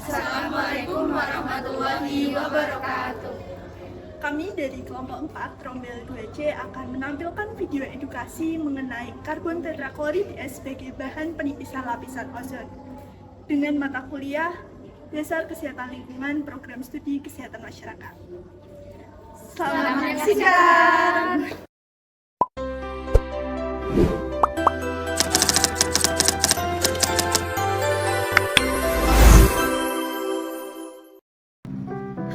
Assalamualaikum warahmatullahi wabarakatuh. Kami dari kelompok 4 Trombel 2C akan menampilkan video edukasi mengenai karbon tetraklorid sebagai bahan penipisan lapisan ozon dengan mata kuliah Dasar Kesehatan Lingkungan Program Studi Kesehatan Masyarakat. Selamat menyaksikan!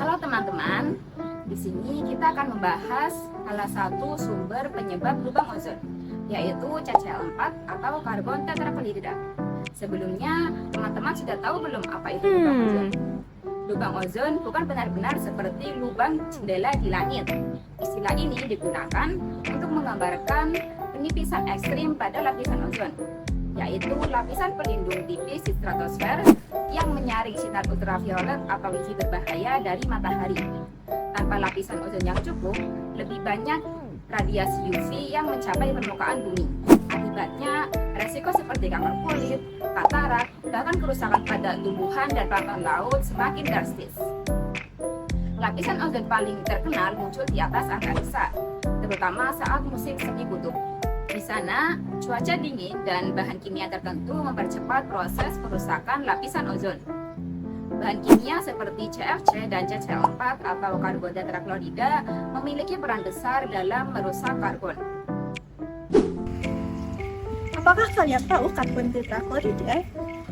Halo teman-teman, di sini kita akan membahas salah satu sumber penyebab lubang ozon, yaitu CCl4 atau karbon tetraklorida. Sebelumnya, teman-teman sudah tahu belum apa itu lubang ozon? Lubang ozon bukan benar-benar seperti lubang jendela di langit. Istilah ini digunakan untuk menggambarkan penipisan ekstrim pada lapisan ozon, yaitu lapisan pelindung tipis di stratosfer yang menyaring sinar ultraviolet atau UV berbahaya dari matahari. Tanpa lapisan ozon yang cukup, lebih banyak radiasi UV yang mencapai permukaan bumi. Akibatnya, resiko seperti kanker kulit, katarak, bahkan kerusakan pada tumbuhan dan plankton laut semakin drastis. Lapisan ozon paling terkenal muncul di atas angkasa, terutama saat musim semi kutub. Di sana, cuaca dingin dan bahan kimia tertentu mempercepat proses kerusakan lapisan ozon. Bahan kimia seperti CFC dan CCl4 atau karbon tetraklorida memiliki peran besar dalam merusak karbon. Apakah kalian tahu karbon tetraklorida?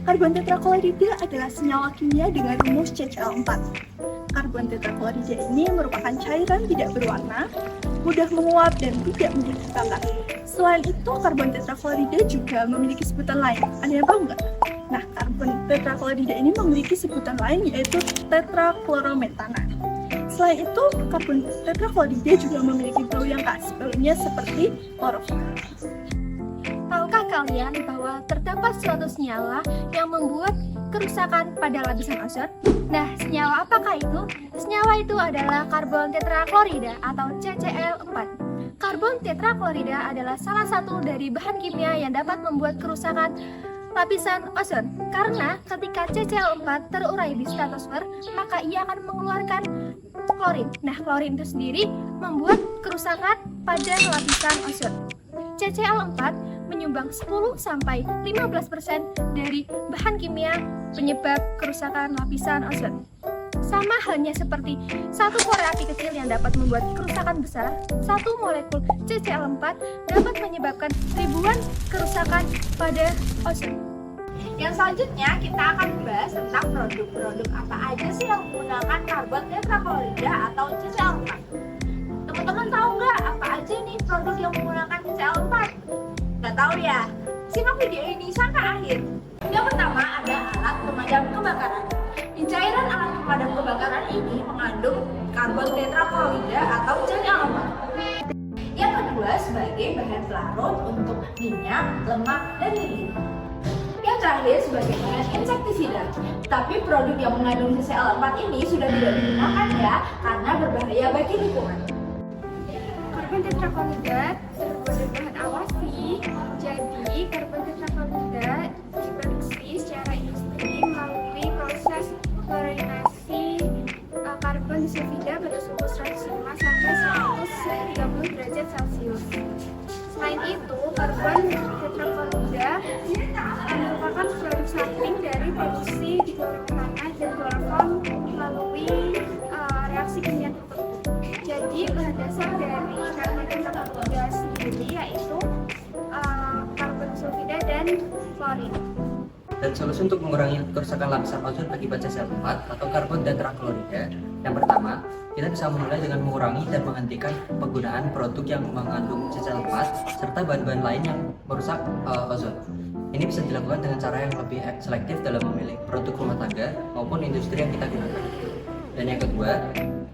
Karbon tetraklorida adalah senyawa kimia dengan rumus CCl4. Karbon tetraklorida ini merupakan cairan tidak berwarna, mudah menguap dan tidak menjadi bakar. Selain itu, karbon tetraklorida juga memiliki sebutan lain. Ada yang tahu nggak? Nah, karbon tetraklorida ini memiliki sebutan lain yaitu tetraklorometana. Selain itu, karbon tetraklorida juga memiliki bau yang khas. Baunya seperti kloroform. Tahukah kalian bahwa terdapat suatu senyawa yang membuat kerusakan pada lapisan ozon? Nah, senyawa apakah itu? Senyawa itu adalah karbon tetraklorida atau CCl4. Karbon tetraklorida adalah salah satu dari bahan kimia yang dapat membuat kerusakan lapisan ozon. Karena ketika CCl4 terurai di stratosfer, maka ia akan mengeluarkan klorin. Nah, klorin itu sendiri membuat kerusakan pada lapisan ozon. CCl4 menyumbang 10-15% dari bahan kimia penyebab kerusakan lapisan ozon. Sama halnya seperti satu korek api kecil yang dapat membuat kerusakan besar, satu molekul CCl4 dapat menyebabkan ribuan kerusakan pada ozon. Yang selanjutnya kita akan membahas tentang produk-produk apa aja sih yang menggunakan karbon tetraklorida atau CCl4. Teman-teman tahu nggak apa aja nih produk yang menggunakan CCl4? Nggak tahu ya? Simak video ini sampai akhir. Yang pertama ada alat pemadam kebakaran. Di cairan alat pemadam kebakaran ini mengandung karbon tetraklorida atau CCl4. Yang kedua sebagai bahan pelarut untuk minyak, lemak, dan lilin. Yang terakhir sebagai bahan insektisida. Tapi produk yang mengandung CCl4 ini sudah tidak digunakan ya, karena berbahaya bagi lingkungan. Karbon tetraklorida terbuat dari bahan awasi, jadi karbon tetraklorida diproduksi secara industri melalui proses klorinasi karbon sulfida pada suhu 105 sampai 130 derajat Celcius. Selain itu, karbon tetraklorida merupakan produk samping dari produksi diklorometana dan kloroform melalui reaksi kimia tertentu. Jadi bahan dasar dari karbon tetraklorida sendiri yaitu karbon sulfida dan klorin. Dan solusi untuk mengurangi kerusakan lapisan ozon akibat CCl4 atau karbon tetraklorida, yang pertama, kita bisa memulai dengan mengurangi dan menghentikan penggunaan produk yang mengandung CCl4 serta bahan-bahan lain yang merusak ozon. Ini bisa dilakukan dengan cara yang lebih selektif dalam memilih produk rumah tangga maupun industri yang kita gunakan. Dan yang kedua,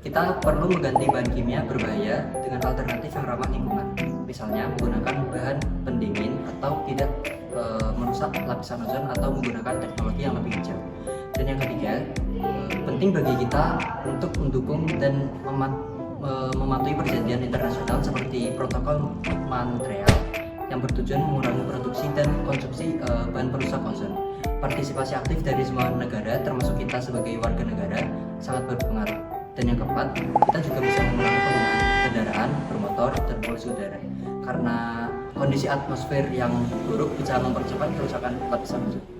kita perlu mengganti bahan kimia berbahaya dengan alternatif yang ramah lingkungan. Misalnya menggunakan bahan pendingin atau tidak merusak lapisan ozon atau menggunakan teknologi yang lebih hijau. Dan yang ketiga, penting bagi kita untuk mendukung dan mematuhi perjanjian internasional seperti protokol Montreal yang bertujuan mengurangi produksi dan konsumsi bahan perusak ozon. Partisipasi aktif dari semua negara termasuk kita kita sebagai warga negara sangat berpengaruh. Dan yang keempat, kita juga bisa mengurangi penggunaan kendaraan bermotor dan polusi udara. Karena kondisi atmosfer yang buruk bisa mempercepat kerusakan lapisan ozon.